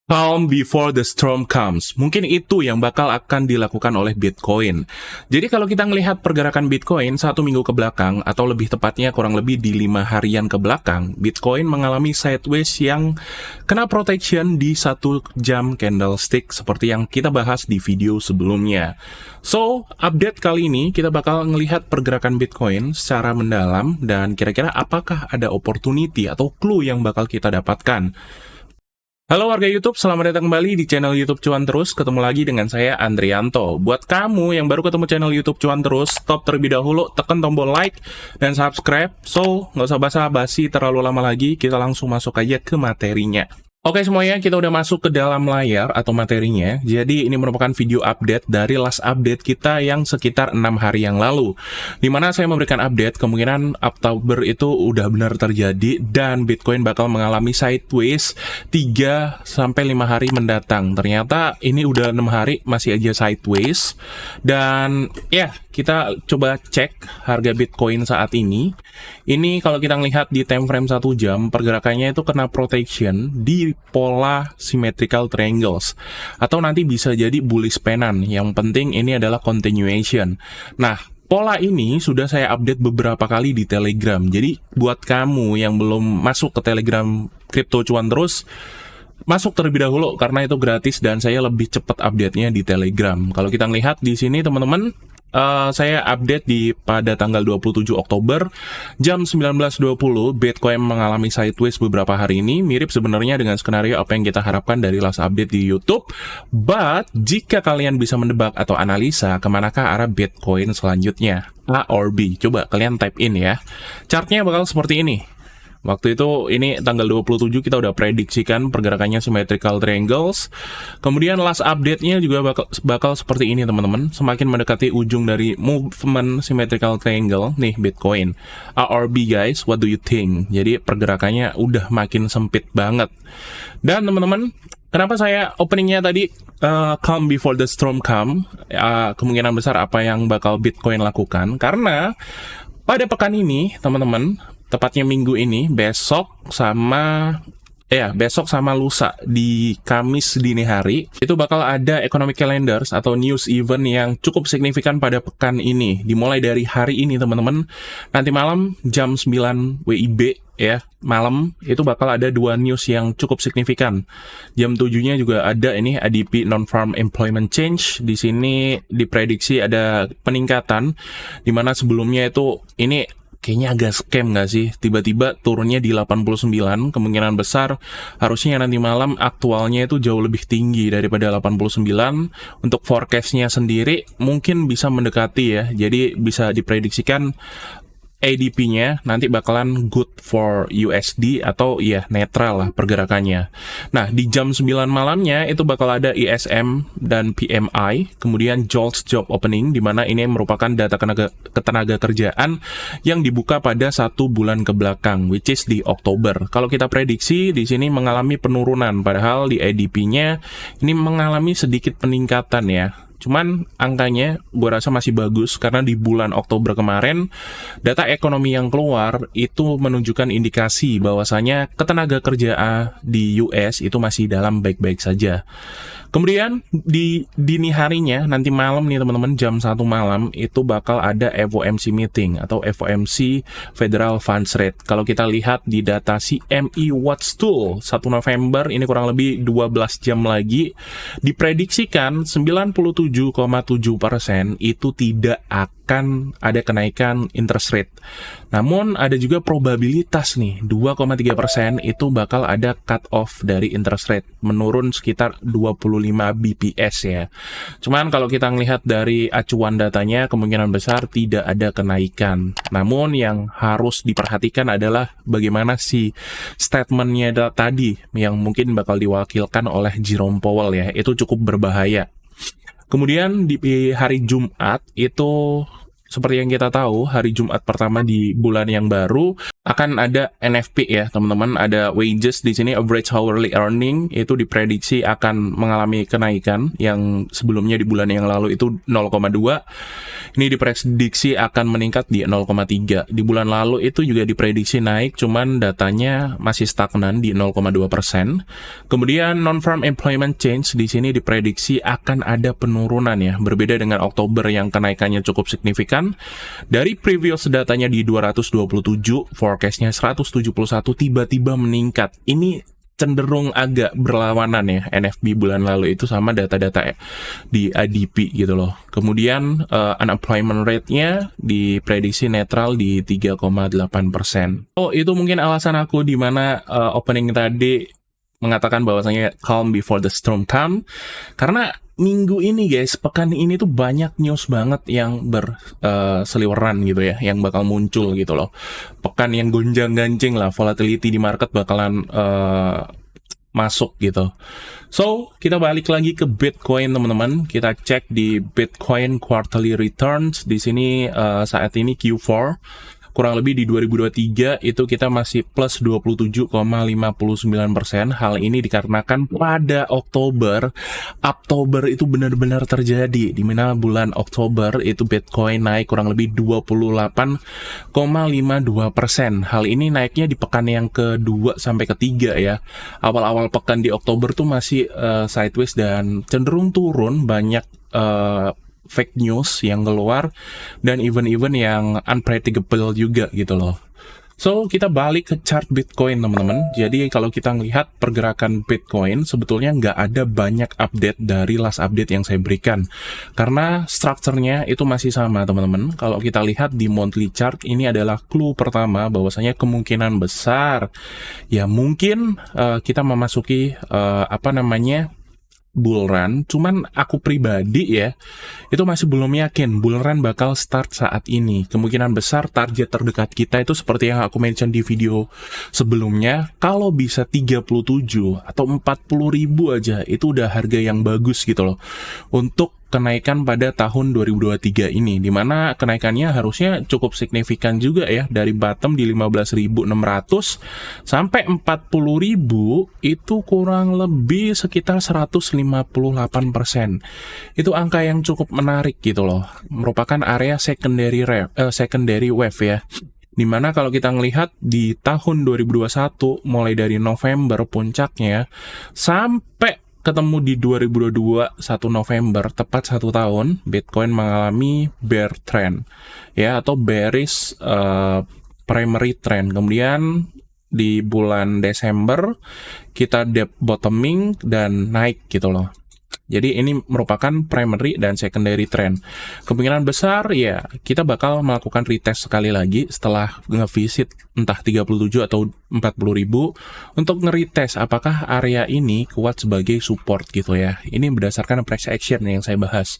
Calm before the storm comes. Mungkin itu yang bakal akan dilakukan oleh Bitcoin. Jadi kalau kita melihat pergerakan Bitcoin 1 minggu ke belakang, atau lebih tepatnya kurang lebih di 5 harian ke belakang, Bitcoin mengalami sideways yang kena protection di 1 jam candlestick seperti yang kita bahas di video sebelumnya. So, update kali ini kita bakal melihat pergerakan Bitcoin secara mendalam dan kira-kira apakah ada opportunity atau clue yang bakal kita dapatkan. Halo warga YouTube, selamat datang kembali di channel YouTube Cuan Terus. Ketemu lagi dengan saya, Andrianto. Buat kamu yang baru ketemu channel YouTube Cuan Terus, stop terlebih dahulu, tekan tombol like dan subscribe. So, nggak usah basa-basi terlalu lama lagi, kita langsung masuk aja ke materinya. Oke semuanya, kita udah masuk ke dalam layar atau materinya. Jadi ini merupakan video update dari last update kita yang sekitar 6 hari yang lalu, dimana saya memberikan update kemungkinan Oktober itu udah benar terjadi dan Bitcoin bakal mengalami sideways 3-5 hari mendatang. Ternyata ini udah 6 hari masih aja sideways. Dan ya, kita coba cek harga Bitcoin saat ini. Ini kalau kita lihat di time frame 1 jam, pergerakannya itu kena protection di pola symmetrical triangles, atau nanti bisa jadi bullish pennant. Yang penting ini adalah continuation. Nah, pola ini sudah saya update beberapa kali di Telegram. Jadi buat kamu yang belum masuk ke Telegram Crypto Cuan Terus, masuk terlebih dahulu karena itu gratis dan saya lebih cepat update-nya di Telegram. Kalau kita lihat di sini teman-teman, saya update pada tanggal 27 Oktober jam 19.20 Bitcoin mengalami sideways beberapa hari ini, mirip sebenarnya dengan skenario apa yang kita harapkan dari last update di YouTube. But jika kalian bisa menebak atau analisa kemanakah arah Bitcoin selanjutnya, A or B, coba kalian type in ya. Chartnya bakal seperti ini. Waktu itu, ini tanggal 27 kita udah prediksikan pergerakannya symmetrical triangles. Kemudian last update-nya juga bakal seperti ini teman-teman. Semakin mendekati ujung dari movement symmetrical triangle, nih Bitcoin. A or B guys, what do you think? Jadi pergerakannya udah makin sempit banget. Dan teman-teman, kenapa saya openingnya tadi calm before the storm come? Kemungkinan besar apa yang bakal Bitcoin lakukan? Karena pada pekan ini teman-teman, tepatnya minggu ini, besok sama lusa di Kamis dini hari, itu bakal ada economic calendars atau news event yang cukup signifikan pada pekan ini. Dimulai dari hari ini teman-teman, nanti malam jam 9 WIB ya, malam itu bakal ada 2 news yang cukup signifikan. Jam 7-nya juga ada ini ADP non-farm employment change. Di sini diprediksi ada peningkatan, dimana sebelumnya itu ini kayaknya agak scam nggak sih? Tiba-tiba turunnya di 89, kemungkinan besar harusnya nanti malam aktualnya itu jauh lebih tinggi daripada 89. Untuk forecast-nya sendiri mungkin bisa mendekati ya, jadi bisa diprediksikan ADP-nya nanti bakalan good for USD atau ya netral lah pergerakannya. Nah, di jam 9 malamnya itu bakal ada ISM dan PMI, kemudian JOLTS job opening, di mana ini merupakan data ketenaga kerjaan yang dibuka pada 1 bulan ke belakang, which is di Oktober. Kalau kita prediksi di sini mengalami penurunan, padahal di ADP-nya ini mengalami sedikit peningkatan ya. Cuman angkanya gue rasa masih bagus karena di bulan Oktober kemarin data ekonomi yang keluar itu menunjukkan indikasi bahwasanya ketenaga kerjaan di US itu masih dalam baik-baik saja. Kemudian di dini harinya nanti malam nih teman-teman, jam 1 malam itu bakal ada FOMC meeting atau FOMC Federal Funds Rate. Kalau kita lihat di data CME Watch Tool 1 November ini kurang lebih 12 jam lagi, diprediksikan 97,7% itu tidak akan ada kenaikan interest rate. Namun ada juga probabilitas nih 2,3% itu bakal ada cut off dari interest rate, menurun sekitar 25 BPS ya. Cuman kalau kita melihat dari acuan datanya kemungkinan besar tidak ada kenaikan. Namun yang harus diperhatikan adalah bagaimana si statementnya tadi yang mungkin bakal diwakilkan oleh Jerome Powell ya. Itu cukup berbahaya. Kemudian di hari Jumat itu seperti yang kita tahu, hari Jumat pertama di bulan yang baru akan ada NFP ya, teman-teman. Ada wages di sini, average hourly earning, itu diprediksi akan mengalami kenaikan yang sebelumnya di bulan yang lalu itu 0,2. Ini diprediksi akan meningkat di 0,3. Di bulan lalu itu juga diprediksi naik, cuman datanya masih stagnan di 0,2%. Kemudian non-farm employment change di sini diprediksi akan ada penurunan ya, berbeda dengan Oktober yang kenaikannya cukup signifikan. Dari previous datanya di 227, forecastnya 171 tiba-tiba meningkat. Ini cenderung agak berlawanan ya, NFP bulan lalu itu sama data-data di ADP gitu loh. Kemudian unemployment rate-nya diprediksi netral di 3,8%. Oh, itu mungkin alasan aku di mana opening tadi mengatakan bahwasanya calm before the storm come, karena minggu ini guys, pekan ini tuh banyak news banget yang berseliweran gitu ya, yang bakal muncul gitu loh. Pekan yang gonjang-ganjing lah, volatility di market bakalan masuk gitu. So, kita balik lagi ke Bitcoin teman-teman. Kita cek di Bitcoin quarterly returns. Di sini saat ini Q4 kurang lebih di 2023 itu kita masih plus 27,59%. Hal ini dikarenakan pada Oktober itu benar-benar terjadi, di mana bulan Oktober itu Bitcoin naik kurang lebih 28,52%. Hal ini naiknya di pekan yang kedua sampai ketiga ya. Awal-awal pekan di Oktober tuh masih sideways dan cenderung turun, banyak fake news yang keluar dan event-event yang unpredictable juga gitu loh. So, kita balik ke chart Bitcoin teman-teman. Jadi kalau kita melihat pergerakan Bitcoin, sebetulnya nggak ada banyak update dari last update yang saya berikan. Karena strukturnya itu masih sama teman-teman. Kalau kita lihat di monthly chart, ini adalah clue pertama bahwasanya kemungkinan besar ya mungkin kita memasuki bull run, cuman aku pribadi ya, itu masih belum yakin bull run bakal start saat ini. Kemungkinan besar target terdekat kita itu seperti yang aku mention di video sebelumnya, kalau bisa 37 atau 40 ribu aja, itu udah harga yang bagus gitu loh, untuk kenaikan pada tahun 2023 ini, dimana kenaikannya harusnya cukup signifikan juga ya, dari bottom di 15.600 sampai 40.000 itu kurang lebih sekitar 158%. Itu angka yang cukup menarik gitu loh, merupakan area secondary wave ya. Dimana kalau kita ngelihat di tahun 2021 mulai dari November puncaknya sampai ketemu di 2022 1 November, tepat 1 tahun, Bitcoin mengalami bear trend ya, atau bearish primary trend. Kemudian di bulan Desember kita bottoming dan naik gitu loh. Jadi ini merupakan primary dan secondary trend. Kemungkinan besar ya kita bakal melakukan retest sekali lagi setelah ngevisit entah 37 atau 40 ribu untuk ngeretest apakah area ini kuat sebagai support gitu ya. Ini berdasarkan price action yang saya bahas.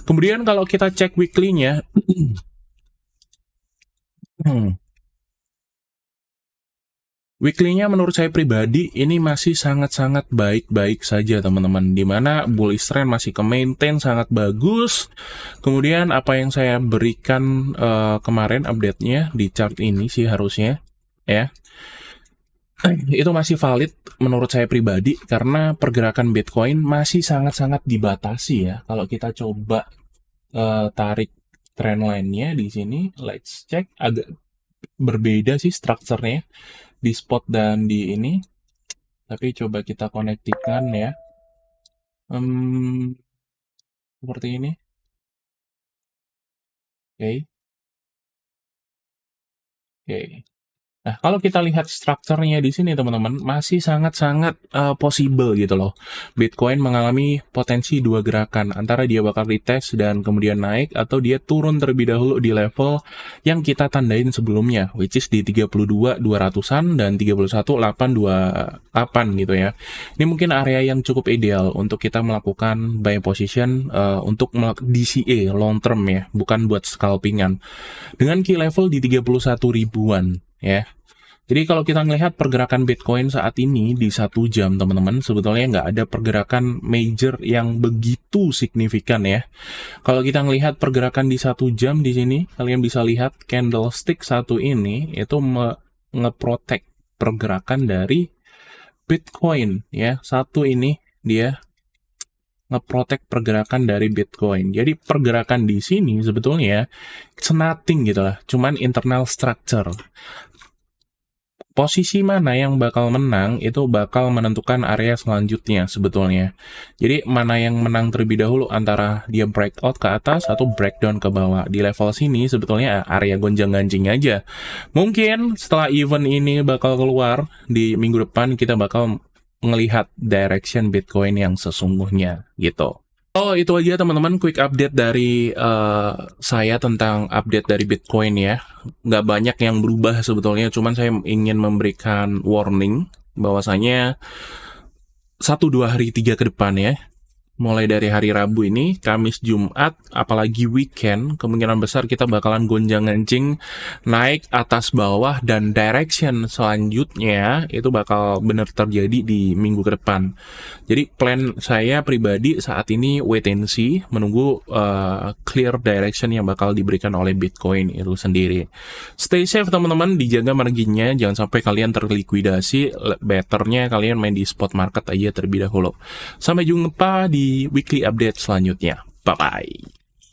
Kemudian kalau kita cek weekly-nya weekly-nya menurut saya pribadi ini masih sangat-sangat baik-baik saja teman-teman, dimana bullish trend masih ke-maintain sangat bagus. Kemudian apa yang saya berikan kemarin update-nya di chart ini sih harusnya ya, itu masih valid menurut saya pribadi, karena pergerakan Bitcoin masih sangat-sangat dibatasi ya. Kalau kita coba tarik trendline-nya di sini, let's check, agak berbeda sih strukturnya di spot dan di ini, tapi coba kita konektikan ya, seperti ini. Oke. Nah, kalau kita lihat strukturnya di sini teman-teman, masih sangat-sangat possible gitu loh. Bitcoin mengalami potensi dua gerakan, antara dia bakal retest dan kemudian naik, atau dia turun terlebih dahulu di level yang kita tandain sebelumnya, which is di 32.200-an dan 31.828 gitu ya. Ini mungkin area yang cukup ideal untuk kita melakukan buying position untuk DCA long term ya, bukan buat scalpingan. Dengan key level di 31 ribuan ya. Jadi kalau kita melihat pergerakan Bitcoin saat ini di 1 jam teman-teman, sebetulnya nggak ada pergerakan major yang begitu signifikan ya. Kalau kita melihat pergerakan di 1 jam di sini, kalian bisa lihat candlestick satu ini itu nge-protect pergerakan dari Bitcoin ya. Satu ini dia ngeprotek pergerakan dari Bitcoin. Jadi pergerakan di sini sebetulnya it's nothing gitu lah, cuman internal structure. Posisi mana yang bakal menang itu bakal menentukan area selanjutnya sebetulnya. Jadi mana yang menang terlebih dahulu antara dia breakout ke atas atau breakdown ke bawah. Di level sini sebetulnya area gonjang-ganjing aja. Mungkin setelah event ini bakal keluar di minggu depan kita bakal ngelihat direction Bitcoin yang sesungguhnya gitu. Oh, itu aja teman-teman, quick update dari saya tentang update dari Bitcoin ya. Nggak banyak yang berubah sebetulnya, cuman saya ingin memberikan warning bahwasanya 1, 2 hari, 3 ke depan ya. Mulai dari hari Rabu ini, Kamis, Jumat, apalagi weekend, kemungkinan besar kita bakalan gonjang-ganjing naik atas bawah dan direction selanjutnya itu bakal benar terjadi di minggu ke depan. Jadi plan saya pribadi saat ini wait and see, menunggu clear direction yang bakal diberikan oleh Bitcoin itu sendiri. Stay safe teman-teman, dijaga marginnya, jangan sampai kalian terlikuidasi, betternya kalian main di spot market aja terlebih dahulu. Sampai jumpa di weekly update selanjutnya. Bye-bye.